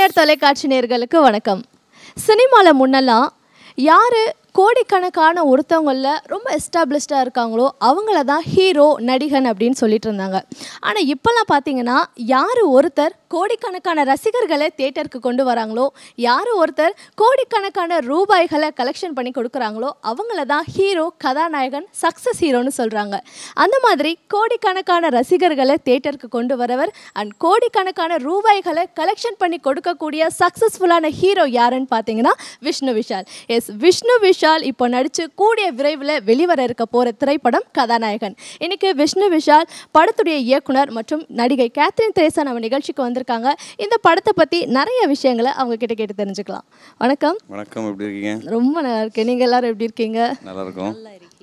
மின்னர் தொலைக்காட்சி நேயர்களுக்கு வணக்கம். சினிமால முன்னெல்லாம் யாரு கோடிக்கணக்கான ஒருத்தவங்கள ரொம்ப எஸ்டாப்ளிஷ்டாக இருக்காங்களோ அவங்கள தான் ஹீரோ நடிகன் அப்படின்னு சொல்லிட்டு இருந்தாங்க. ஆனால் இப்போல்லாம் பார்த்தீங்கன்னா யார் ஒருத்தர் கோடிக்கணக்கான ரசிகர்களை தியேட்டருக்கு கொண்டு வராங்களோ, யார் ஒருத்தர் கோடிக்கணக்கான ரூபாய்களை கலெக்ஷன் பண்ணி கொடுக்குறாங்களோ அவங்கள தான் ஹீரோ, கதாநாயகன், சக்ஸஸ் ஹீரோன்னு சொல்கிறாங்க. அந்த மாதிரி கோடிக்கணக்கான ரசிகர்களை தியேட்டருக்கு கொண்டு வரவர் அண்ட் கோடிக்கணக்கான ரூபாய்களை கலெக்ஷன் பண்ணி கொடுக்கக்கூடிய சக்ஸஸ்ஃபுல்லான ஹீரோ யாருன்னு பார்த்தீங்கன்னா விஷ்ணு விஷால். எஸ், விஷ்ணு விஷால் இப்போ நடிச்சு கூடிய விரைவில் வெளிவர இருக்க போகிற திரைப்படம் கதாநாயகன். இன்னைக்கு விஷ்ணு விஷால் படத்துடைய இயக்குனர் மற்றும் நடிகை கேத்ரின் தெரேசா நம்ம நிகழ்ச்சிக்கு வந்திருக்காங்க. இந்த படத்தை பற்றி நிறைய விஷயங்களை அவங்க கிட்ட கேட்டு தெரிஞ்சுக்கலாம். வணக்கம். வணக்கம், எப்படி இருக்கீங்க? ரொம்ப நல்லா இருக்கேன். நீங்கள் எல்லாரும் எப்படி இருக்கீங்க? நல்லா இருக்கும்.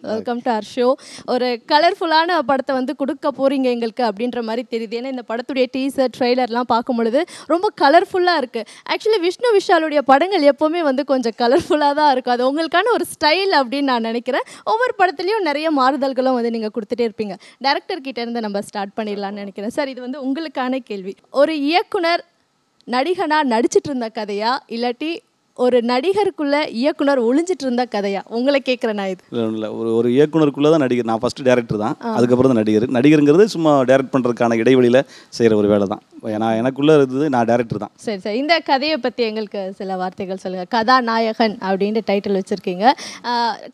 Welcome to our show. ஒரு கலர்ஃபுல்லான படத்தை வந்து கொடுக்க போகிறீங்க எங்களுக்கு அப்படின்ற மாதிரி தெரியுது. ஏன்னா இந்த படத்துடைய டீசர், ட்ரெய்லர்லாம் பார்க்கும் பொழுது ரொம்ப கலர்ஃபுல்லாக இருக்குது. ஆக்சுவலி விஷ்ணு விஷாலுடைய படங்கள் எப்போவுமே வந்து கொஞ்சம் கலர்ஃபுல்லாக தான் இருக்கும். அது உங்களுக்கான ஒரு ஸ்டைல் அப்படின்னு நான் நினைக்கிறேன். ஒவ்வொரு படத்துலையும் நிறைய மாறுதல்களும் வந்து நீங்கள் கொடுத்துட்டே இருப்பீங்க. டைரக்டர் கிட்ட இருந்து நம்ம ஸ்டார்ட் பண்ணிடலான்னு நினைக்கிறேன். சார், இது வந்து உங்களுக்கான கேள்வி. ஒரு இயக்குனர் நடிகனாக நடிச்சிட்டு இருந்த கதையா, இல்லாட்டி ஒரு நடிகருக்குள்ள இயக்குனர் ஒளிஞ்சிட்டு இருந்த கதையா? உங்களை கேட்குறேன் நான். இது இல்லை, ஒரு இயக்குனருக்குள்ளே தான் நடிகர். நான் ஃபஸ்ட்டு டேரக்டர் தான், அதுக்கப்புறம் தான் நடிகர். நடிகருங்கிறது சும்மா டேரக்ட் பண்ணுறதுக்கான இடைவெளியில் செய்கிற ஒரு வேலை தான். ஏன்னா எனக்குள்ளே இருந்தது நான் டேரக்டர் தான். சரி சார், இந்த கதையை பற்றி எங்களுக்கு சில வார்த்தைகள் சொல்லுங்கள். கதாநாயகன் அப்படின்ட்டு டைட்டில் வச்சுருக்கீங்க.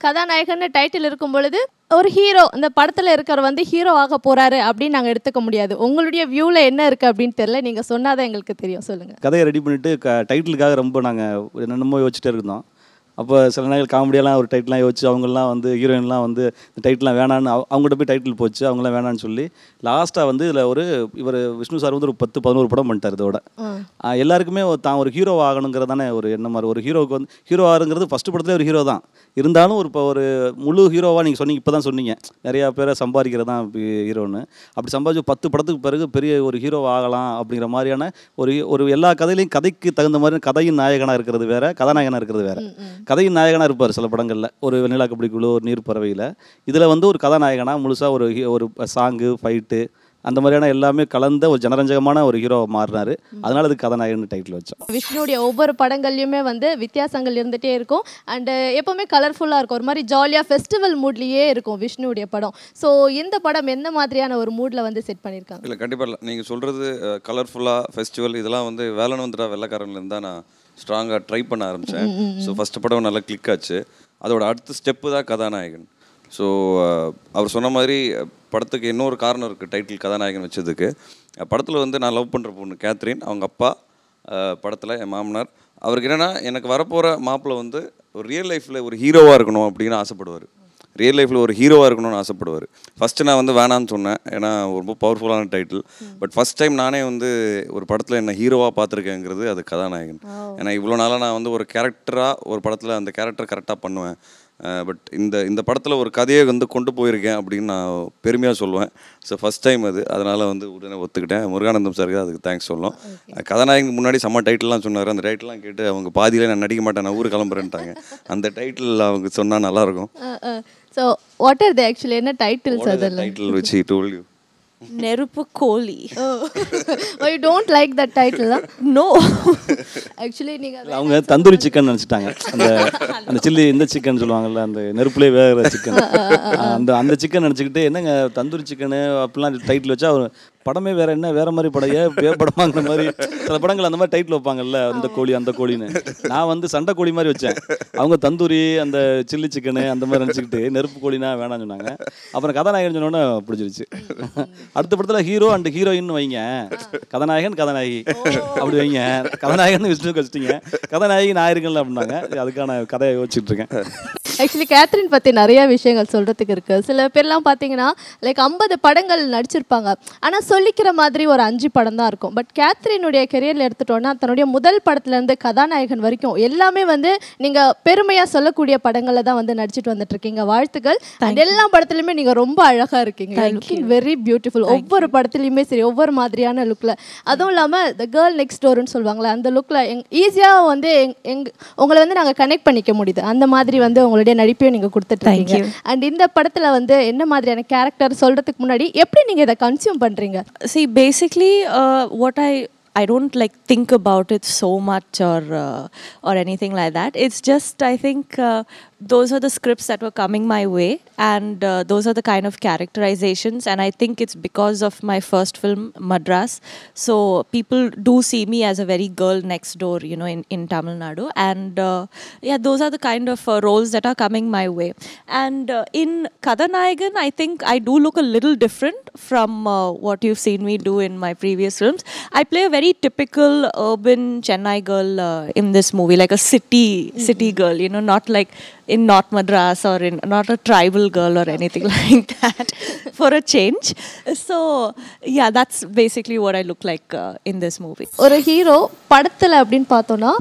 கதாநாயகன் டைட்டில் இருக்கும் பொழுது ஒரு ஹீரோ, இந்த படத்தில் இருக்கிற வந்து ஹீரோ ஆக போகிறாரு அப்படின்னு நாங்கள் எடுத்துக்க முடியாது. உங்களுடைய வியூவில் என்ன இருக்குது அப்படின்னு தெரியல, நீங்கள் சொன்னாதான் எங்களுக்கு தெரியும். சொல்லுங்கள். கதையை ரெடி பண்ணிவிட்டு டைட்டிலுக்காக ரொம்ப நாங்கள் என்னென்னமோ யோசிச்சுட்டே இருந்தோம். அப்போ சில நேரங்கள் காமெடியெல்லாம் ஒரு டைட்டிலாம் யோசிச்சு அவங்கெல்லாம் வந்து ஹீரோயின்லாம் வந்து இந்த டைட்டிலாம் வேணான்னு அவங்ககிட்ட போய் டைட்டில் போச்சு, அவங்களாம் வேணான்னு சொல்லி லாஸ்ட்டாக வந்து இதில் இவர் விஷ்ணு சார் வந்து ஒரு 10-11 படம் பண்ணிட்டார். இதோட எல்லாருக்குமே தான் ஒரு ஹீரோ ஆகணுங்கிறதானே ஒரு எண்ணம். மாதிரி ஒரு ஹீரோவுக்கு வந்து ஹீரோ ஆகுங்கிறது ஃபஸ்ட்டு படத்துலேயே ஒரு ஹீரோ தான் இருந்தாலும் ஒரு முழு ஹீரோவாக நீங்கள் சொன்னீங்க, இப்போ தான் சொன்னீங்க நிறையா பேரை சம்பாதிக்கிறது தான் ஹீரோன்னு. அப்படி சம்பாதிச்சு 10 படத்துக்கு பிறகு பெரிய ஒரு ஹீரோ ஆகலாம் அப்படிங்கிற மாதிரியான ஒரு எல்லா கதையிலையும் கதைக்கு தகுந்த மாதிரி கதையின் நாயகனாக இருக்கிறது வேறு, கதாநாயகனாக இருக்கிறது வேறு. கதையின் நாயகனாக இருப்பார் சில படங்களில், ஒரு வெண்ணிலா கபடிக்குழு, ஒரு நீர் பறவையில். இதில் வந்து ஒரு கதாநாயகனாக முழுசாக ஒரு சாங்கு, ஃபைட்டு, அந்த மாதிரியான எல்லாமே கலந்த ஒரு ஜனரஞ்சகமான ஒரு ஹீரோ மாறினார். அதனால அது கதாநாயகன் டைட்டில் வச்சோம். விஷ்ணுடைய ஒவ்வொரு படங்கள்லையுமே வந்து வித்தியாசங்கள் இருந்துகிட்டே இருக்கும். அண்டு எப்போவுமே கலர்ஃபுல்லாக இருக்கும். ஒரு மாதிரி ஜாலியாக ஃபெஸ்டிவல் மூட்லேயே இருக்கும் விஷ்ணுடைய படம். ஸோ இந்த படம் எந்த மாதிரியான ஒரு மூடில் வந்து செட் பண்ணியிருக்காங்க? இல்லை, கண்டிப்பாக இல்லை. நீங்கள் சொல்கிறது கலர்ஃபுல்லாக ஃபெஸ்டிவல் இதெல்லாம் வந்து வேலன் வந்துடா வெள்ளைக்காரன்லேருந்து தான் நான் ஸ்ட்ராங்காக ட்ரை பண்ண ஆரம்பித்தேன். ஸோ ஃபஸ்ட்டு படம் நல்லா கிளிக் ஆச்சு. அதோட அடுத்த ஸ்டெப்பு தான் கதாநாயகன். ஸோ அவர் சொன்ன மாதிரி படத்துக்கு இன்னொரு காரணம் இருக்குது டைட்டில் கதாநாயகன் வச்சதுக்கு. படத்தில் வந்து நான் லவ் பண்ணுற பொண்ணு கேத்ரின், அவங்க அப்பா படத்தில் என் மாமனார். அவருக்கு என்னென்னா, எனக்கு வரப்போகிற மாப்பிள்ளை வந்து ஒரு ரியல் லைஃப்பில் ஒரு ஹீரோவாக இருக்கணும் அப்படின்னு ஆசைப்படுவார். ரியல் லைஃப்பில் ஒரு ஹீரோவாக இருக்கணும்னு ஆசைப்படுவார். ஃபஸ்ட்டு நான் வந்து வேணான்னு சொன்னேன், ஏன்னா ரொம்ப பவர்ஃபுல்லான டைட்டில். பட் ஃபஸ்ட் டைம் நானே வந்து ஒரு படத்தில் என்ன ஹீரோவாக பார்த்துருக்கேங்கிறது அது கதாநாயகன். ஏன்னா இவ்வளோ நாளாக நான் வந்து ஒரு கேரக்டராக ஒரு படத்தில் அந்த கேரக்டர் கரெக்டாக பண்ணுவேன். பட் இந்த படத்தில் ஒரு கதையை வந்து கொண்டு போயிருக்கேன் அப்படின்னு நான் பெருமையாக சொல்லுவேன். ஸோ ஃபஸ்ட் டைம் அது, அதனால் வந்து உடனே ஒத்துக்கிட்டேன். முருகானந்தம் சாருக்கு அதுக்கு தேங்க்ஸ் சொல்லணும். கதாநாயகனுக்கு முன்னாடி செம்ம டைட்டில்லாம் சொன்னார். அந்த டைட்டில்லாம் கேட்டு அவங்க பாதியில் நான் நடிக்க மாட்டேன், நான் ஊர் கிளம்புறேன்ட்டாங்க. அந்த டைட்டில் அவங்க சொன்னால் நல்லாயிருக்கும். So what are the actually என்ன டைட்டில்ஸ்? அதெல்லாம் டைட்டில் வச்சு டோல் யூ நெருப்பு கோழி. You don't like that title? No, actually நீங்கள் அவங்க தந்தூரி சிக்கன் நினச்சிட்டாங்க. அந்த சில்லி இந்த சிக்கன் சொல்லுவாங்கல்ல, அந்த நெருப்புலேயே வேகிற சிக்கன், அந்த சிக்கன் நினச்சிக்கிட்டு என்னங்க தந்தூரி சிக்கனு அப்படிலாம் டைட்டில் வச்சா அவர் படமே வேறு என்ன வேறு மாதிரி படம் படமாங்கிற மாதிரி சில படங்கள் அந்த மாதிரி டைட்டில் வைப்பாங்கல்ல, அந்த கோழி அந்த கோழின்னு. நான் வந்து சண்டை கோழி மாதிரி வச்சேன். அவங்க தந்தூரி அந்த சில்லி சிக்கனு அந்த மாதிரி நினச்சிக்கிட்டு நெருப்பு கோழினா வேணாம்னு சொன்னாங்க. அப்புறம் கதாநாயகன் சொன்னோன்னே பிடிச்சிருச்சு. அடுத்த படத்தில் ஹீரோ அண்ட் ஹீரோயின் வைங்க, கதாநாயகன் கதாநாயகி அப்படி வைங்க. கதாநாயகன் விஷ்ணுக்கு வச்சுட்டீங்க, கதாநாயகி நான் இருக்கல அப்படின்னாங்க. அதுக்கான கதையை யோசிச்சுட்டு இருக்கேன். ஆக்சுவலி கேத்ரின் பற்றி நிறைய விஷயங்கள் சொல்கிறதுக்கு இருக்குது. சில பேர்லாம் பார்த்தீங்கன்னா லைக் 50 படங்கள் நடிச்சிருப்பாங்க, ஆனால் சொல்லிக்கிற மாதிரி ஒரு 5 படம் தான் இருக்கும். பட் கேத்ரினுடைய கெரியரில் எடுத்துட்டோன்னா தன்னுடைய முதல் படத்துலேருந்து கதாநாயகன் வரைக்கும் எல்லாமே வந்து நீங்கள் பெருமையாக சொல்லக்கூடிய படங்களில் தான் வந்து நடிச்சிட்டு வந்துட்டுருக்கீங்க. வாழ்த்துக்கள். எல்லா படத்துலையுமே நீங்கள் ரொம்ப அழகாக இருக்கீங்க. Looking very beautiful. ஒவ்வொரு படத்துலையுமே சரி, ஒவ்வொரு மாதிரியான லுக்கில். அதுவும் இல்லாமல் த கேர்ள் நெக்ஸ்ட் டோர்னு சொல்லுவாங்களே, அந்த லுக்கில் ஈஸியாக வந்து உங்களை வந்து நாங்கள் கனெக்ட் பண்ணிக்க முடியுது. அந்த மாதிரி வந்து உங்களுடைய நடிப்பையும் நீங்கள் கொடுத்துட்ருக்கீங்க. அண்ட் இந்த படத்தில் வந்து என்ன மாதிரியான கேரக்டர் சொல்கிறதுக்கு முன்னாடி எப்படி நீங்கள் இதை கன்சியூம் பண்ணுறீங்க? See, basically what I I don't like think about it so much or anything like that. It's just I think those are the scripts that were coming my way, and those are the kind of characterizations, and I think it's because of my first film Madras. So people do see me as a very girl next door, you know, in Tamil Nadu, and yeah, those are the kind of roles that are coming my way. And in Kadanayagan, I think I do look a little different from what you've seen me do in my previous films. I play a very typical urban Chennai girl in this movie, like a city girl, you know, not like in North Madras or in not a tribal girl or anything like that, for a change. So yeah, that's basically what I look like in this movie. ஒரு hero படத்தில் அப்படின்னு பார்த்தோன்னா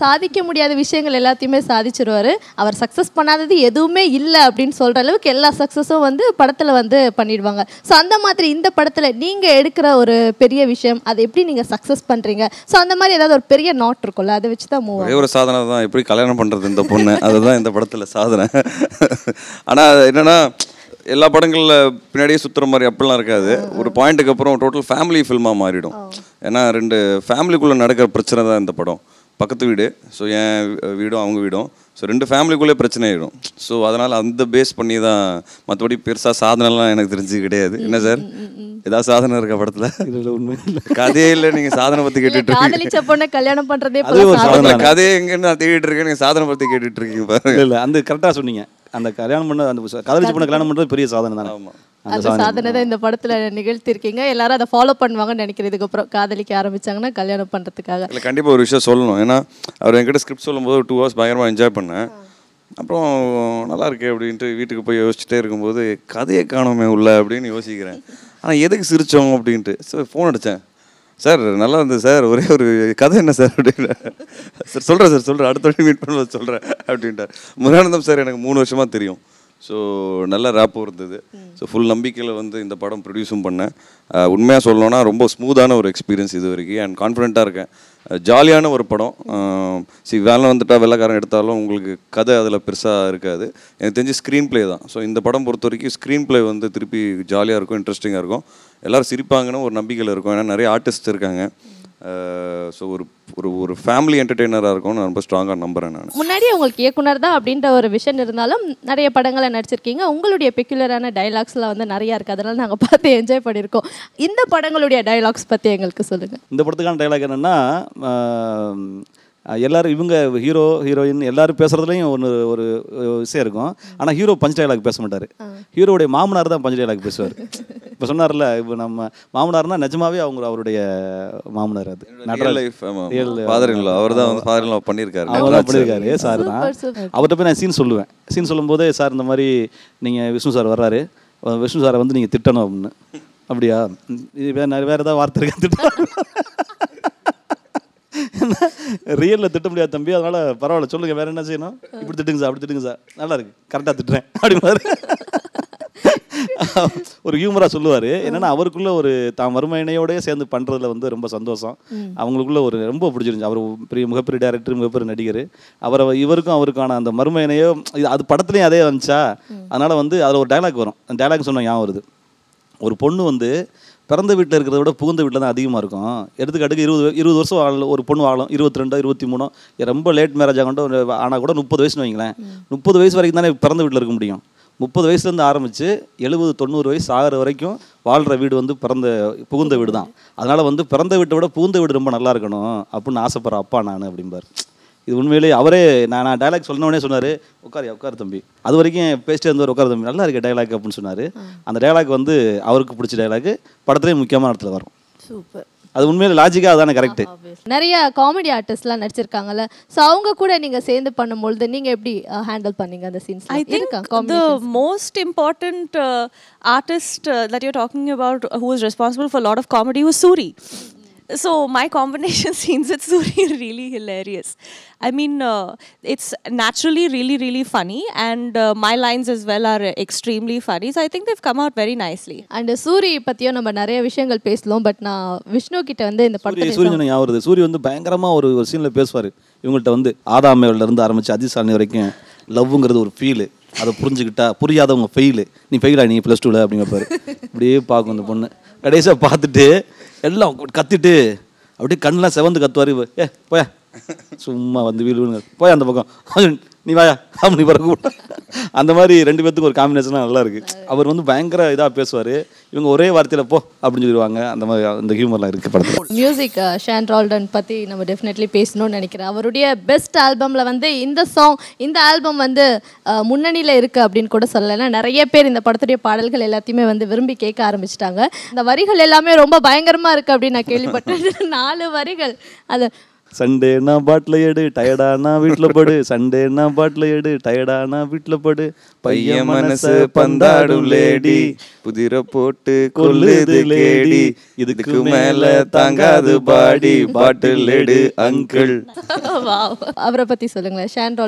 சாதிக்க முடியாத விஷயங்கள் எல்லாத்தையுமே சாதிச்சிருவார். அவர் success பண்ணாதது எதுவுமே இல்லை அப்படின்னு சொல்கிற அளவுக்கு எல்லா சக்ஸஸும் வந்து படத்தில் வந்து பண்ணிடுவாங்க. ஸோ அந்த மாதிரி இந்த படத்தில் நீங்கள் எடுக்கிற ஒரு பெரிய விஷயம் அதை எப்படி நீங்கள் சக்ஸஸ் பண்ணுறீங்க? ஸோ அந்த மாதிரி ஏதாவது ஒரு பெரிய நாட் இருக்கும்ல, அதை வச்சு தான் மூவ். ஒரு சாதனை தான் எப்படி கல்யாணம் பண்ணுறது இந்த பொண்ணு, அதுதான் இந்த படத்தில் சாதனை. ஆனால் என்னென்னா எல்லா படங்களில் பின்னாடியே சுற்றுற மாதிரி அப்படிலாம் இருக்காது. ஒரு பாயிண்ட்டுக்கு அப்புறம் டோட்டல் ஃபேமிலி ஃபில்மாக மாறிடும். ஏன்னா 2 ஃபேமிலிக்குள்ளே நடக்கிற பிரச்சனை தான் இந்த படம். பக்கத்து வீடு, ஸோ என் வீடும் அவங்க வீடும், ஸோ 2 ஃபேமிலிக்குள்ளே பிரச்சனை ஆகிடும். ஸோ அதனால் அந்த பேஸ் பண்ணி தான், மற்றபடி பெருசாக சாதனைலாம் எனக்கு தெரிஞ்சு கிடையாது. என்ன சார், ஏதாவது சாதனை இருக்கா படத்தில்? உண்மை கதையே இல்லை, நீங்கள் சாதனை பற்றி கேட்டுட்டு காதலிச்ச பொண்ணை கல்யாணம் பண்ணுறதே கதையை எங்கன்னு நான் தேடிட்டு இருக்கேன், நீங்கள் சாதனை பற்றி கேட்டுட்டு இருக்கீங்க பாருங்க. இல்லை அந்த கரெக்டாக சொன்னீங்க. அந்த கல்யாணம் பண்ண அந்த காதலிச்சு பொண்ணை கல்யாணம் பண்ணுறது பெரிய சாதனை தானே. ஆமாம், அந்த சாதனை தான் இந்த படத்தில் நிகழ்த்திருக்கீங்க. எல்லாரும் அதை ஃபாலோ பண்ணுவாங்கன்னு நினைக்கிறதுக்கு அப்புறம் காதலிக்க ஆரம்பிச்சாங்கன்னா கல்யாணம் பண்ணுறதுக்காக. இல்லை கண்டிப்பாக ஒரு விஷயம் சொல்லணும். ஏன்னா அவர் என்கிட்ட ஸ்கிரிப்ட் சொல்லும்போது 2 hours பயங்கரமாக என்ஜாய் பண்ணேன். அப்புறம் நல்லா இருக்கே அப்படின்ட்டு வீட்டுக்கு போய் யோசிச்சுட்டே இருக்கும்போது கதையை காணோமே உள்ள அப்படின்னு யோசிக்கிறேன். ஆனால் எதுக்கு சிரித்தோம் அப்படின்ட்டு சார் ஃபோன் அடித்தேன். சார் நல்லா இருந்தது சார், ஒரே ஒரு கதை என்ன சார் அப்படின்னு. சார் சொல்கிறேன் அடுத்த வாட்டி மீட் பண்ணும்போது சொல்கிறேன் அப்படின்ட்டார். முருகானந்தம் சார் எனக்கு 3 வருஷமாக தெரியும். ஸோ நல்ல ரேப்பும் இருந்தது. ஸோ ஃபுல் நம்பிக்கையில் வந்து இந்த படம் ப்ரொடியூஸும் பண்ணேன். உண்மையாக சொல்லணும்னா ரொம்ப ஸ்மூத்தான ஒரு எக்ஸ்பீரியன்ஸ் இது வரைக்கும். அண்ட் கான்ஃபிடென்ட்டாக இருக்கேன். ஜாலியான ஒரு படம். வேலை வந்துட்டால் வெள்ளைக்காரன் எடுத்தாலும் உங்களுக்கு கதை அதில் பெருசாக இருக்காது. எனக்கு தெரிஞ்சு ஸ்க்ரீன் ப்ளே தான். ஸோ இந்த படம் பொறுத்த வரைக்கும் ஸ்க்ரீன் ப்ளே வந்து திருப்பி ஜாலியாக இருக்கும், இன்ட்ரெஸ்டிங்காக இருக்கும், எல்லோரும் சிரிப்பாங்கன்னு ஒரு நம்பிக்கையில் இருக்கும். ஏன்னா நிறைய ஆர்டிஸ்ட் இருக்காங்க. ஸோ ஒரு ஃபேமிலி என்டர்டெய்னராக இருக்கும்னு நான் ரொம்ப ஸ்ட்ராங்காக நம்புகிறேன். நான் முன்னாடியே உங்களுக்கு இயக்குனர் தான் அப்படின்ற ஒரு விஷயம் இருந்தாலும் நிறைய படங்களை நடிச்சிருக்கீங்க. உங்களுடைய பெக்குலரான டைலாக்ஸ்லாம் வந்து நிறையா இருக்குது, அதனால் நாங்கள் பார்த்து என்ஜாய் பண்ணியிருக்கோம். இந்த படங்களுடைய டைலாக்ஸ் பற்றி எங்களுக்கு சொல்லுங்கள். இந்த படத்துக்கான டைலாக் என்னென்னா, எல்லோரும் இவங்க ஹீரோ ஹீரோயின் எல்லோரும் பேசுகிறதுலையும் ஒரு விஷயம் இருக்கும். ஆனால் ஹீரோ பஞ்ச் டைலாக் பேச மாட்டார். ஹீரோடைய மாமனார் தான் பஞ்ச் டைலாக் பேசுவார். இப்போ சொன்னார்ல, இப்போ நம்ம மாமனார்னா நிஜமாவே அவருடைய மாமனார். அது அவர் தான் பண்ணியிருக்காரு சார் தான். அவர்கிட்ட போய் நான் சீன் சொல்லுவேன். சீன் சொல்லும்போது, சார் இந்த மாதிரி நீங்கள் விஷ்ணு சார் வர்றாரு, விஷ்ணு சாரை வந்து நீங்கள் திட்டணும் அப்படின்னு. அப்படியா, வேறு ஏதாவது வார்த்தை இருக்கா திட்டம்? ரியலில் திட்ட முடியாது தம்பி, அதனால் பரவாயில்ல சொல்லுங்கள், வேறு என்ன செய்யணும்? இப்படி திட்டுங்க சார், அப்படி திட்டுங்க சார், நல்லா இருக்கு, கரெக்டாக திட்டுறேன் அப்படின்னாரு. ஒரு ஹியூமராக சொல்லுவார். என்னென்னா அவருக்குள்ள ஒரு தான் மருமையினையோடய சேர்ந்து பண்ணுறதுல வந்து ரொம்ப சந்தோஷம். அவங்களுக்குள்ள ஒரு ரொம்ப பிடிச்சிருந்துச்சு. அவர் மிகப்பெரிய டைரக்டர், மிகப்பெரிய நடிகர். இவருக்கும் அவருக்கான அந்த மருமையினையோ அது படத்துலேயும் அதே வந்துச்சா, அதனால் வந்து அதில் ஒரு டைலாக் வரும். அந்த டைலாக் சொன்னால் ஞாபகம் வருது. ஒரு பொண்ணு வந்து பிறந்த வீட்டில் இருக்கிறத விட புகுந்த வீட்டில் தான் அதிகமாக இருக்கும். எடுத்துக்காட்டுக்கு 20 வருஷம் ஒரு பொண்ணு வாழும், 22 23, ரொம்ப லேட் மேரேஜ் ஆகட்டும், ஆனால் கூட 30 வயசுன்னு வைங்களேன். 30 வயசு வரைக்கும் தானே பிறந்த வீட்டில் இருக்க முடியும். 30 வயசுலேருந்து ஆரம்பித்து 70 90 வயசு ஆகிற வரைக்கும் வாழ்கிற வீடு வந்து புகுந்த வீடு தான். அதனால் வந்து பிறந்த வீட்டை விட புகுந்த வீடு ரொம்ப நல்லா இருக்கணும் அப்படின்னு ஆசைப்படுற அப்பா நான் அப்படிம்பார். இது உண்மையிலேயே அவரே நான் டைலாக் சொன்னோடனே சொன்னார், உட்கார் தம்பி. அது வரைக்கும் பேசிட்டே இருந்தவர், உட்கார் தம்பி நல்லா இருக்கு டைலாக் அப்படின்னு சொன்னார். அந்த டைலாக் வந்து அவருக்கு பிடிச்ச டைலாக், படத்துலேயே முக்கியமான இடத்துல வரும். சூப்பர். அது உண்மையில லாஜிக்காக அதானே கரெக்டு. நிறைய காமெடி ஆர்டிஸ்ட்லாம் நடிச்சிருக்காங்கல்ல, ஸோ அவங்க கூட நீங்கள் சேர்ந்து பண்ணும்பொழுது நீங்கள் எப்படி ஹேண்டில் பண்ணீங்க அந்த scenes? I think the most important artist that you're talking about who is responsible for a lot of comedy was Suri. So my combination scenes with Suri are really hilarious. I mean, it's naturally really, really funny, and my lines as well are extremely funny. So I think they've come out very nicely. And Suri பற்றியும் நம்ம நிறைய விஷயங்கள் பேசலாம். But நான் விஷ்ணு கிட்ட வந்து இந்த படத்தில் சூரிய ஞாபகம் வருது. சூரிய வந்து பயங்கரமாக ஒரு சீனில் பேசுவார். இவங்கள்ட்ட வந்து ஆதாமேலேருந்து ஆரம்பித்து அதிசாலி வரைக்கும் லவ்ங்கிறது ஒரு ஃபீலு, அதை புரிஞ்சுக்கிட்டா புரியாதவங்க ஃபெயிலு, நீ ஃபெயிலா நீ +2 அப்படிங்கப்பாரு. இப்படியே பார்க்கும் அந்த பொண்ணு. கடைசியாக பார்த்துட்டு எல்லாம் கத்திட்டு அப்படியே கண்ணெலாம் செவந்து கத்துவார். ஏ போயா சும்மா வந்து வீடு போய் அந்த பக்கம் நீ வாயா அப்படி பிறகு அந்த மாதிரி 2 பேர்த்துக்கு ஒரு காம்பினேஷனாக நல்லா இருக்குது. அவர் வந்து பயங்கர இதாக பேசுவார், இவங்க ஒரே வார்த்தையில் போ அப்படின்னு சொல்லிடுவாங்க. அந்த மாதிரி அந்த ஹியூமர்லாம் இருக்குது படத்தில். மியூசிக் ஷான் ரால்டன் பற்றி நம்ம டெஃபினெட்லி பேசணும்னு நினைக்கிறேன். அவருடைய பெஸ்ட் ஆல்பமில் வந்து இந்த சாங், இந்த ஆல்பம் வந்து முன்னணியில் இருக்குது அப்படின்னு கூட சொல்லலாம். நிறைய பேர் இந்த படத்துடைய பாடல்கள் எல்லாத்தையுமே வந்து விரும்பி கேட்க ஆரம்பிச்சிட்டாங்க. இந்த வரிகள் எல்லாமே ரொம்ப பயங்கரமாக இருக்குது அப்படின்னு நான் கேள்விப்பட்டேன். 4 வரிகள் அது சண்டேனா பாட்டில் எடு டயர்டானா வீட்டில் படு, சண்டேனா பாட்டில் எடு டயர்டானா வீட்டில் படு, பையன் மனசு பந்தாடும் லேடி, புதிர போட்டு கொல்லுது லேடி, இதுக்கு மேல தாங்காது பாடி, பாட்டில் எடு அங்கிள். அவரை பற்றி சொல்லுங்களேன். ஷான்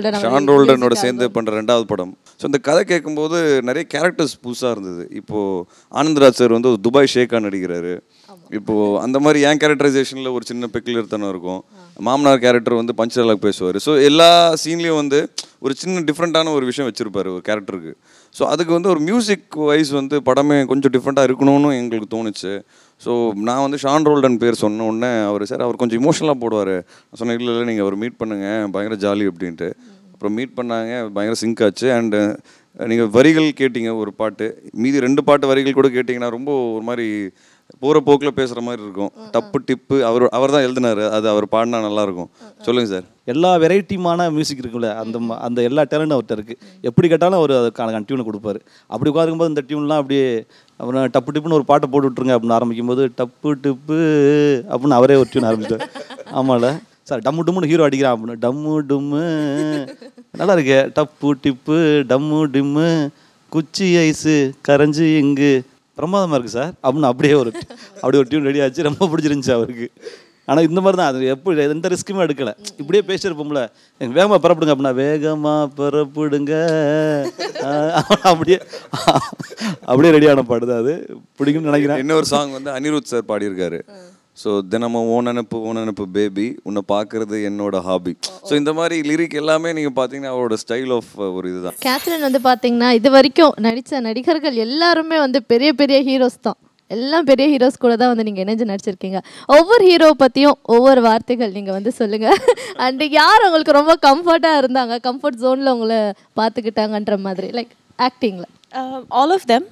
ரோல்டனோட சேர்ந்து பண்ணுற 2வது படம். ஸோ இந்த கதை கேட்கும்போது நிறைய கேரக்டர்ஸ் புதுசாக இருந்தது. இப்போது ஆனந்தராஜ் சார் வந்து துபாய் ஷேக்காக நடிக்கிறாரு. இப்போது அந்த மாதிரி என் கேரக்டரைசேஷனில் ஒரு சின்ன பெக்குலர்த்தனம் இருக்கும். மாமனார் கேரக்டர் வந்து பஞ்ச் டயலாக் பேசுவார். ஸோ எல்லா சீன்லேயும் வந்து ஒரு சின்ன டிஃப்ரெண்ட்டான ஒரு விஷயம் வச்சுருப்பார் ஒரு கேரக்டருக்கு. ஸோ அதுக்கு வந்து ஒரு மியூசிக் வைஸ் வந்து படமே கொஞ்சம் டிஃப்ரெண்ட்டாக இருக்கணும்னு எங்களுக்கு தோணுச்சு. ஸோ நான் வந்து ஷான் ரோல்டன் பேர் சொன்ன உடனே அவர் கொஞ்சம் இமோஷனலாக போடுவார். நான் சொன்னேன் இல்லை நீங்கள் அவர் மீட் பண்ணுங்கள் பயங்கர ஜாலி அப்படின்ட்டு. அப்புறம் மீட் பண்ணாங்க, பயங்கர சிங்க் ஆச்சு. அண்டு நீங்கள் வரிகள் கேட்டிங்க ஒரு பாட்டு, மீதி 2 பாட்டு வரிகள் கூட கேட்டிங்கன்னா ரொம்ப ஒரு மாதிரி போகிற போக்கில் பேசுகிற மாதிரி இருக்கும். டப்பு டிப்பு அவர் தான் எழுதினார், அது அவர் பாடினா நல்லாயிருக்கும். சொல்லுங்கள் சார். எல்லா வெரைட்டியுமான மியூசிக் இருக்குல்ல, அந்த எல்லா டேலண்ட்டும் அவர்கிட்ட இருக்குது. எப்படி கேட்டாலும் அவர் அதுக்கான டியூனை கொடுப்பாரு. அப்படி உட்காருக்கும்போது இந்த டியூன்லாம் அப்படியே அப்புறம் டப்பு டிப்புன்னு ஒரு பாட்டை போட்டு விட்ருங்க அப்படின்னு ஆரம்பிக்கும்போது டப்பு டிப்பு அப்படின்னு அவரே ஒரு டியூன் ஆரம்பிச்சிட்டார். ஆமாம்ல சார், டம்மு டும்முன்னு ஹீரோ அடிக்கிறான் அப்படின்னு டம்மு டும்மு நல்லா இருக்கே, டப்பு டிப்பு டம்மு டிம்மு குச்சி ஐஸு கரைஞ்சி இங்கு பிரமாதமாக இருக்குது சார் அப்படின்னு அப்படியே ஒரு டியூன் ரெடி ஆச்சு. ரொம்ப பிடிச்சிருந்துச்சி அவருக்கு. ஆனால் இந்த மாதிரி தான், அது எப்படி எந்த ரிஸ்க்குமே எடுக்கலை. இப்படியே பேசியிருப்போம்ல, எங்கள் வேகமாக பரப்பிடுங்க அப்படின்னா வேகமாக பரப்பிடுங்க அப்படியே ரெடியான பாடு தான் அது. பிடிக்கும்னு நினைக்கிறேன். இன்னொரு சாங் வந்து அனிருத் சார் பாடியிருக்காரு. ஸோ தினமும் ஓன் அனுப்பு பேபி, உன்னை பார்க்குறது என்னோட ஹாபி. ஸோ இந்த மாதிரி லிரிக் எல்லாமே நீங்கள் பார்த்தீங்கன்னா அவரோட ஸ்டைல் ஆஃப் ஒரு இதுதான். கேத்ரின் வந்து பார்த்தீங்கன்னா இது வரைக்கும் நடித்த நடிகர்கள் எல்லாருமே வந்து பெரிய பெரிய ஹீரோஸ் தான். எல்லாம் பெரிய ஹீரோஸ் கூட தான் வந்து நீங்கள் இணைஞ்சு நடிச்சிருக்கீங்க. ஒவ்வொரு ஹீரோ பற்றியும் ஒவ்வொரு வார்த்தைகள் நீங்கள் வந்து சொல்லுங்கள். அண்டு யார் உங்களுக்கு ரொம்ப கம்ஃபர்ட்டாக இருந்தாங்க, கம்ஃபர்ட் ஜோனில் உங்களை பார்த்துக்கிட்டாங்கன்ற மாதிரி, like ஆக்டிங்கில்? All of them.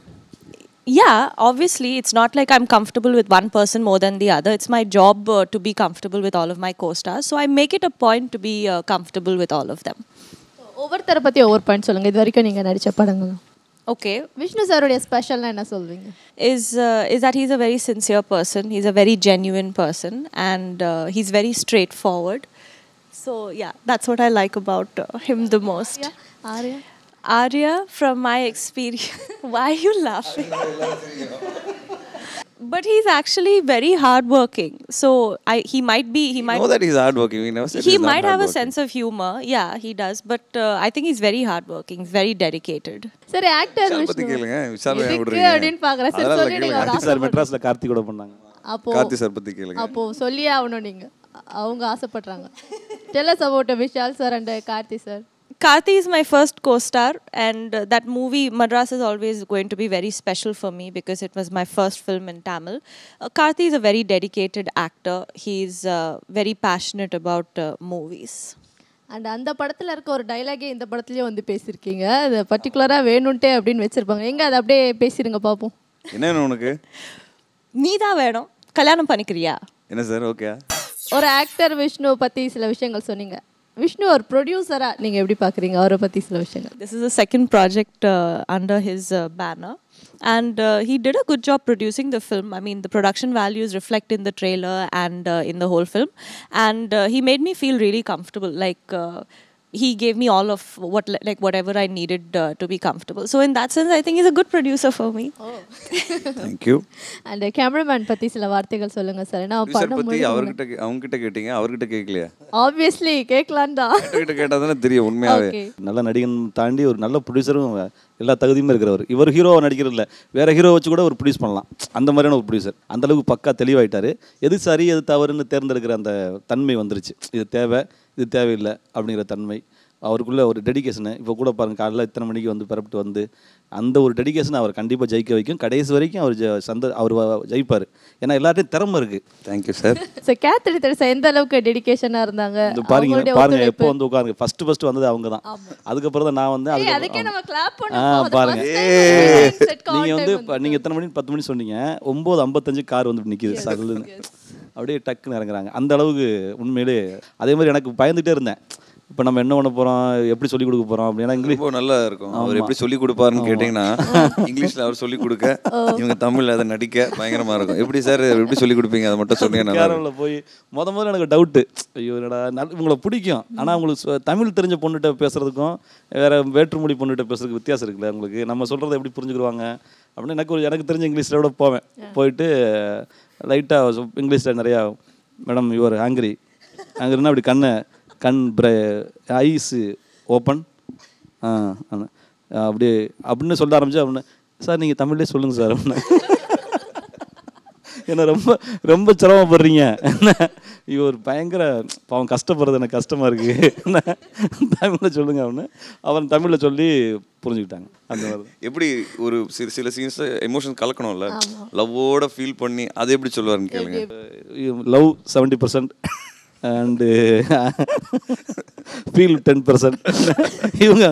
Yeah, obviously it's not like I'm comfortable with one person more than the other. It's my job to be comfortable with all of my co-stars. So I make it a point to be comfortable with all of them. ஒவ்வொருத்தரை பற்றி ஒவ்வொரு point சொல்லுங்கள். இது வரைக்கும் நீங்கள் நடித்த படங்களும். Okay. Vishnu சாருடைய ஸ்பெஷல்னா என்ன சொல்வீங்க? Is that he's a very sincere person. He's a very genuine person, and he's very straightforward. So yeah, that's what I like about him the most. Yeah. Arya, from my experience, why are you laughing? But he's actually very hardworking. So he might. Know that he's hardworking. We never said he might have a sense of humor. Yeah, he does. But I think he's very hardworking. He's very dedicated. சரி, actor Vishal பத்தி கேளுங்க. விஷால் ஏன் விடுறீங்க அப்படின்னு பார்க்கறேன். சரி சொல்லிடுங்க. Karthi sir மெட்ராஸ்ல கார்த்தி கூட பண்ணாங்க. அப்போ கார்த்தி சார் பத்தி கேளுங்க. அப்போ சொல்லியே ஆகணும் நீங்க. அவங்க ஆசைப்படுறாங்க. Tell us about Vishal sir and Karthi sir. Karthi is my first co-star, and that movie Madras is always going to be very special for me because it was my first film in Tamil. Karthi is a very dedicated actor. He's very passionate about movies. And அந்த படத்தில் இருக்க ஒரு டைலாகே இந்த படத்துலேயே வந்து பேசியிருக்கீங்க. அது பர்டிகுலராக வேணும்ட்டே அப்படின்னு வச்சுருப்பாங்க. எங்கே அதை அப்படியே பேசிடுங்க பார்ப்போம். என்ன உனக்கு? நீ தான் வேணும், கல்யாணம் பண்ணிக்கிறியா? என்ன சார்? ஓகே. ஒரு ஆக்டர் விஷ்ணு பற்றி சில விஷயங்கள் சொன்னீங்க. விஷ்ணு ஒரு ப்ரொடியூசராக நீங்கள் எப்படி பார்க்குறீங்க அவரை பற்றி சில விஷயங்கள்? This is the second project under his banner, and he did a good job producing the film. I mean, the production values reflect in the trailer and in the whole film, and he made me feel really comfortable. Like he gave me all of whatever I needed to be comfortable. So in that sense, I think he's a good producer for me. Oh. Thank you. And cameraman பற்றி சில வார்த்தைகள் சொல்லுங்க sir. ஏன்னா படம் பத்தி அவங்க கிட்ட கேட்டீங்க, அவர்கிட்ட கேட்கலையா? ஆப்வியஸ்லி கேட்கலாம் தான். கிட்ட கேட்டா தானே தெரியும் உண்மையாவே. நல்ல நடிகன் தாண்டி ஒரு நல்ல ப்ரொடியூசரும் எல்லா தகுதியுமே இருக்கிறவர். இவர் ஹீரோவை நடிக்கிறது இல்லை, வேற ஹீரோ வச்சு கூட ஒரு ப்ரொடியூஸ் பண்ணலாம். அந்த மாதிரியான ஒரு ப்ரொடியூசர். அந்தளவுக்கு பக்கா தெளிவாயிட்டாரு. எது சரி எது தவறுன்னு தேர்ந்தெடுக்கிற அந்த தன்மை வந்துருச்சு. இது தேவை இது தேவையில்லை அப்படிங்கிற தன்மை அவருக்குள்ள ஒரு டெடிகேஷனு. இப்போ கூட பாருங்கள், காலையில் இத்தனை மணிக்கு வந்து பரப்பிட்டு வந்து அந்த ஒரு டெடிகேஷன் அவர் கண்டிப்பாக ஜெயிக்க வைக்கும். கடைசி வரைக்கும் அவர் ஜெயிப்பார். ஏன்னா எல்லார்ட்டையும் திறமை இருக்குது. Thank you sir. So Catherine Tresa எந்த அளவுக்கு டெடிகேஷனாக இருந்தாங்க? பாருங்க எப்போ வந்து உட்காருங்க, ஃபர்ஸ்ட் வந்தது அவங்க தான். அதுக்கப்புறம் தான் நான் வந்து அதுக்கே நம்ம கிளாப் பண்ணுவோம். பாருங்க, நீங்கள் வந்து நீங்கள் எத்தனை மணி 10 மணி சொன்னீங்க, 9:55 கார் வந்து நிற்கிது சல்லுன்னு, அப்படியே டக்குன்னு இறங்குறாங்க. அந்த அளவுக்கு உண்மையிலே. அதே மாதிரி எனக்கு பயந்துகிட்டே இருந்தேன், இப்போ நம்ம என்ன பண்ண போகிறோம், எப்படி சொல்லிக் கொடுக்க போகிறோம் அப்படின்னா. இங்கிலீஷ் நல்லா இருக்கும். அவர் எப்படி சொல்லிக் கொடுப்பாருன்னு கேட்டிங்கன்னா, இங்கிலீஷில் அவர் சொல்லிக் கொடுக்க, இவங்க தமிழில் அதை நடிக்க பயங்கரமாக இருக்கும். எப்படி சார் எப்படி சொல்லிக் கொடுப்பீங்க, அதை மட்டும் சொன்னீங்க. கேரளில் போய் முதல்ல எனக்கு டவுட்டு, ஐயோ என்னடா இவங்களை பிடிக்கும், ஆனால் உங்களுக்கு தமிழ் தெரிஞ்ச பொண்ணுகிட்ட பேசுகிறதுக்கும் வேறு வேற்றுமொழி பொண்ணுகிட்ட பேசுறதுக்கு வித்தியாசம் இருக்குல்ல உங்களுக்கு. நம்ம சொல்கிறத எப்படி புரிஞ்சுக்கிடுவாங்க அப்படின்னு எனக்கு தெரிஞ்ச இங்கிலீஷில் கூட போவேன். போயிட்டு லைட்டாக இங்கிலீஷில் நிறையா, மேடம் யுவர் ஹாங்கிரினா அப்படி கண் ஐஸு ஓப்பன் அப்படி அப்படின்னு சொல்ல ஆரம்பிச்சு. அப்படின்னு சார் நீங்கள் தமிழ்லேயே சொல்லுங்கள் சார் அப்படின்னு. என்ன ரொம்ப சிரமப்படுறீங்க, என்ன இவர் பயங்கர பாவம் கஷ்டப்படுறது எனக்கு கஷ்டமாக இருக்குது, என்ன தமிழில் சொல்லுங்க அப்படின்னு. அவன் தமிழில் சொல்லி புரிஞ்சுக்கிட்டாங்க. அந்த மாதிரி எப்படி ஒரு சில சீன்ஸ் எமோஷன் கலக்கணும்ல, லவ்வோட ஃபீல் பண்ணி அதை எப்படி சொல்லுவாருன்னு கேளுங்க. Love 70% and feel 10%. இவங்க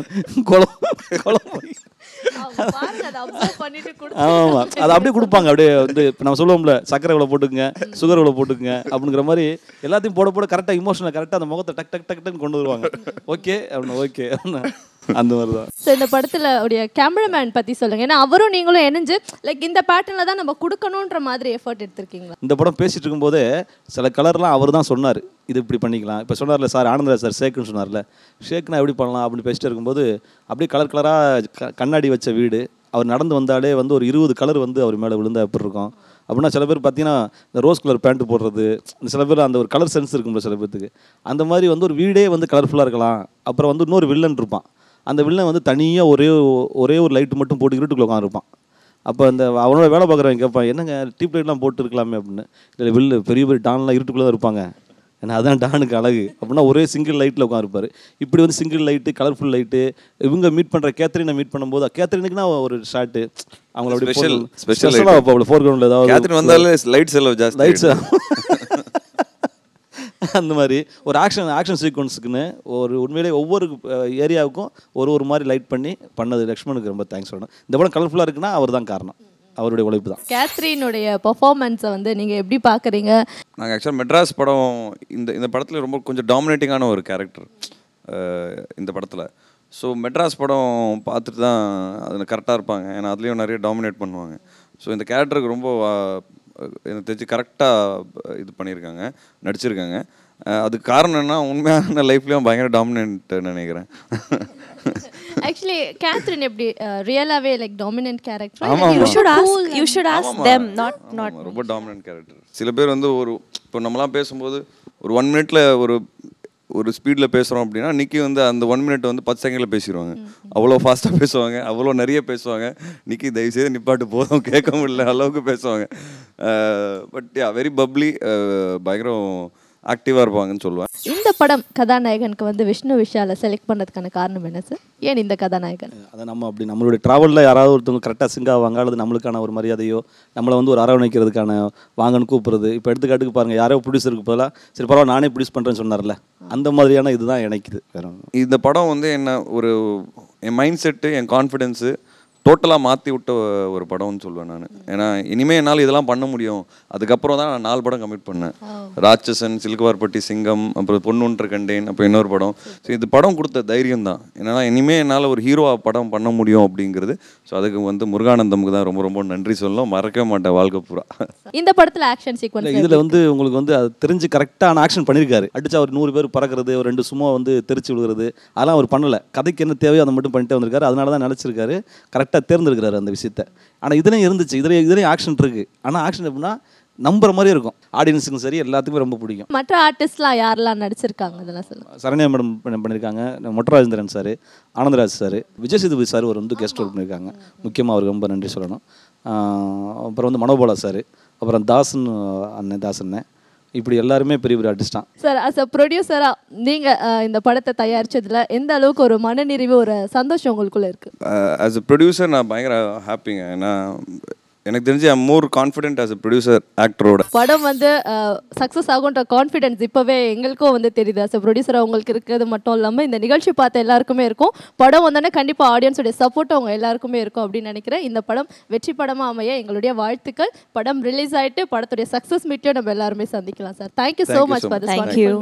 ஆமாம், அதை அப்படியே கொடுப்பாங்க. அப்படியே வந்து இப்போ நம்ம சொல்லுவோம்ல, சர்க்கரை இவ்வளோ போட்டுக்குங்க, சுகர் இவ்வளோ போட்டுக்குங்க அப்படிங்கிற மாதிரி எல்லாத்தையும் போட கரெக்டாக இமோஷனல் கரெக்டாக அந்த முகத்தை டக் கொண்டு வருவாங்க. ஓகே அப்படின்னு, ஓகே அப்படின்னு, அந்த மாதிரி தான். ஸோ இந்த படத்தில் உடைய கேமராமேன் பற்றி சொல்லுங்கள். ஏன்னா அவரும் நீங்களும் இணைஞ்சு லைக் இந்த பேட்டர்னில் தான் நம்ம கொடுக்கணுன்ற மாதிரி எஃபர்ட் எடுத்திருக்கீங்களா? இந்த படம் பேசிகிட்டு இருக்கும்போதே சில கலர்லாம் அவர் தான் சொன்னார், இது இப்படி பண்ணிக்கலாம். இப்போ சொன்னார்ல சார், ஆனந்தராஜ் சார் ஷேக்குன்னு சொன்னார்ல, ஷேக்குனா எப்படி பண்ணலாம் அப்படின்னு பேசிட்டு இருக்கும்போது அப்படியே கலராக கண்ணாடி வச்ச வீடு, அவர் நடந்து வந்தாலே வந்து ஒரு 20 கலர் வந்து அவர் மேலே விழுந்தா எப்படி இருக்கும் அப்படின்னா. சில பேர் பார்த்தீங்கன்னா இந்த ரோஸ் கலர் பேண்ட்டு போடுறது, சில பேர் அந்த ஒரு கலர் சென்ஸ் இருக்கும்ல சில பேர்த்துக்கு. அந்த மாதிரி வந்து ஒரு வீடே வந்து கலர்ஃபுல்லாக இருக்கலாம். அப்புறம் வந்து இன்னொரு வில்லன் இருப்பான், அந்த வில்லன் வந்து தனியாக ஒரே ஒரு லைட்டு மட்டும் போட்டு இருட்டுக்குள்ள உட்காந்துருப்பான். அப்போ அந்த அவனோட வேலை பார்க்குறவங்க கேட்பான், என்னங்க டியூப் லைட்லாம் போட்டு இருக்கலாமே அப்படின்னு. இல்லை வில்லு பெரிய டான்லாம் இருட்டுக்குள்ளே தான் இருப்பாங்க, ஏன்னா அதுதான் டானுக்கு அழகு அப்படின்னா. ஒரே சிங்கிள் லைட்டில் உட்காந்துருப்பார். இப்படி வந்து சிங்கிள் லைட்டு, கலர்ஃபுல் லைட்டு. இவங்க மீட் பண்ணுற கேத்ரினை மீட் பண்ணும்போது, கேத்ரினுக்குன்னா ஒரு ஷார்ட்டு அவங்கள அப்படி ஸ்பெஷலாக வைப்பாங்க ஃபோர் கிரவுண்டில். ஏதாவது வந்தாலே லைட்ஸ் எல்லாம் ஜாஸ்தி, லைட்ஸ் அந்த மாதிரி ஒரு ஆக்ஷன் சீக்வன்ஸுக்குன்னு ஒரு உண்மையிலே ஒவ்வொரு ஏரியாவுக்கும் ஒரு மாதிரி லைட் பண்ணது லக்ஷ்மணுக்கு ரொம்ப தேங்க்ஸ் சொல்லணும். இந்த படம் கலர்ஃபுல்லாக இருக்குன்னா அவர் தான் காரணம், அவருடைய உழைப்பு தான். கேத்ரினுடைய பெர்ஃபார்மன்ஸை வந்து நீங்கள் எப்படி பார்க்குறீங்க? நாங்கள் ஆக்சுவலாக மெட்ராஸ் படம் இந்த படத்தில் ரொம்ப கொஞ்சம் டாமினேட்டிங்கான ஒரு கேரக்டர் இந்த படத்தில். ஸோ மெட்ராஸ் படம் பார்த்துட்டு தான் அதில் கரெக்டாக இருப்பாங்க, ஏன்னா அதுலேயும் நிறைய டாமினேட் பண்ணுவாங்க. ஸோ இந்த கேரக்டருக்கு ரொம்ப எனக்கு தெரிஞ்சு கரெக்டாக இது பண்ணியிருக்காங்க, நடிச்சிருக்காங்க. அதுக்கு காரணம் என்ன, உண்மையான லைஃப்லேயும் பயங்கர டாமினன்ட் நினைக்கிறேன். ஆக்சுவலி கேத்ரின் எப்படி ரியலாவே like dominant character? you should ask them, not ரொம்ப டாமினன்ட் கேரக்டர். சில பேர் வந்து இப்போ நம்மலாம் பேசும்போது ஒரு 1 மினிட்ல ஒரு ஸ்பீடில் பேசுகிறோம் அப்படின்னா, நிக்கி வந்து அந்த 1 மினிட் வந்து 10 செகண்டில் பேசிடுவாங்க. அவ்வளோ ஃபாஸ்ட்டாக பேசுவாங்க, அவ்வளோ நிறைய பேசுவாங்க. நிக்கி தயவுசெய்து நிப்பாட்டு போதும், கேட்க முடியல அளவுக்கு பேசுவாங்க. பட் வெரி பப்ளி, பயங்கரம் ஆக்டிவாக இருப்பாங்கன்னு சொல்லுவேன். இந்த படம் கதாநாயகனுக்கு வந்து விஷ்ணு விஷாலை செலக்ட் பண்ணதுக்கான காரணம் என்ன சார்? ஏன் இந்த கதாநாயகன்? அதை நம்மளுடைய ட்ராவலில் யாராவது ஒருத்தவங்க கரெக்டாக சிங்க் ஆவாங்க, அல்லது நம்மளுக்கான ஒரு மரியாதையோ நம்மளை வந்து ஒரு அரவணைக்கிறதுக்கான வாங்கன்னு கூப்பிட்றது. இப்போ எடுத்துக்காட்டுக்கு பாருங்கள், யாரோ ப்ரொடியூசருக்கு பதிலாக சரி பரவாயில்ல நானே ப்ரொடியூஸ் பண்ணுறேன்னு சொன்னார்ல, அந்த மாதிரியான இதுதான் இணைக்குது. இந்த படம் வந்து என்ன என் மைண்ட் செட்டு, என் கான்ஃபிடென்ஸு டோட்டலாக மாற்றி விட்ட ஒரு படம்னு சொல்லுவேன் நான். ஏன்னா இனிமேல் என்னால் இதெல்லாம் பண்ண முடியும். அதுக்கப்புறம் தான் நான் 4 படம் கமிட் பண்ணேன். ராட்சசன், சிலுக்குவார்பட்டி சிங்கம், அப்புறம் பொண்ணுன்ற கண்டேன், அப்புறம் இன்னொரு படம். ஸோ இது படம் கொடுத்த தைரியம் தான். ஏன்னா இனிமேல் என்னால் ஒரு ஹீரோவாக படம் பண்ண முடியும் அப்படிங்கிறது. ஸோ அதுக்கு வந்து முருகானந்தமுக்கு தான் ரொம்ப ரொம்ப நன்றி சொல்லணும், மறக்கவே மாட்டேன் வாழ்க்கை பூரா. இந்த படத்தில் ஆக்ஷன் சீக்வன்ஸ் இதில் வந்து உங்களுக்கு வந்து அது தெரிஞ்சு கரெக்டான ஆக்ஷன் பண்ணியிருக்காரு. அடிச்சா ஒரு 100 பேர் பறக்கிறது, ஒரு 2 சும்மா வந்து தெரிச்சு விழுகிறது, அதெல்லாம் அவர் பண்ணலை. கதைக்கு என்ன தேவையோ அதை மட்டும் பண்ணிட்டே வந்திருக்காரு. அதனால தான் நினச்சிருக்காரு, கரெக்டாக தேர்ந்தெடுக்கிறாரு அந்த விஷயத்தை. ஆனால் இதுலேயும் இருந்துச்சு, இதுலேயும் ஆக்ஷன் இருக்குது. ஆனால் ஆக்ஷன் எப்படின்னா நம்புற மாதிரி இருக்கும், ஆடியன்ஸுக்கும் சரி எல்லாத்துக்குமே ரொம்ப பிடிக்கும். மற்ற ஆர்டிஸ்ட்லாம் யாரெல்லாம் நடிச்சிருக்காங்க அதெல்லாம் சொல்லுங்கள். சரண்யா மேடம் பண்ணியிருக்காங்க, Motta Rajendran sir, Anandaraj sir, Vijay Sethupathi sir ஒரு வந்து கெஸ்ட் ரோல் பண்ணியிருக்காங்க. முக்கியமாக அவருக்கு ரொம்ப நன்றி சொல்லணும். அப்புறம் வந்து மனோபாலா சார், அப்புறம் தாசன் அண்ணன், இப்படி எல்லாருமே பெரிய பெரிய ஆர்டிஸ்ட் தான். சார் அஸ் அ ப்ரொடியூசராக நீங்கள் இந்த படத்தை தயாரிச்சதுல எந்த அளவுக்கு ஒரு மனநிறைவு ஒரு சந்தோஷம் உங்களுக்குள்ளே இருக்குது? ஆஸ் அ ப்ரொடியூசர் நான் பயங்கர ஹாப்பிங்க. ஏன்னா எனக்கு தெரிஞ்சு I'm more confident as a producer ஆக்டரோட. படம் வந்து சக்ஸஸ் ஆகுன்ற கான்ஃபிடென்ஸ் இப்போவே எங்களுக்கும் வந்து தெரியுது. அஸ் அ ப்ரொடியூசராக உங்களுக்கு இருக்கிறது மட்டும் இல்லாமல் இந்த நிகழ்ச்சி பார்த்த எல்லாருக்குமே இருக்கும். படம் வந்தோடனே கண்டிப்பாக ஆடியன்ஸோடைய சப்போர்ட் அவங்க எல்லாருக்குமே இருக்கும் அப்படின்னு நினைக்கிறேன். இந்த படம் வெற்றி படமாக அமைய எங்களுடைய வாழ்த்துக்கள். படம் ரிலீஸ் ஆகிட்டு படத்துடைய சக்ஸஸ் மீட்டையும் நம்ம எல்லாருமே சந்திக்கலாம் sir. Thank you so much for this. Thank you.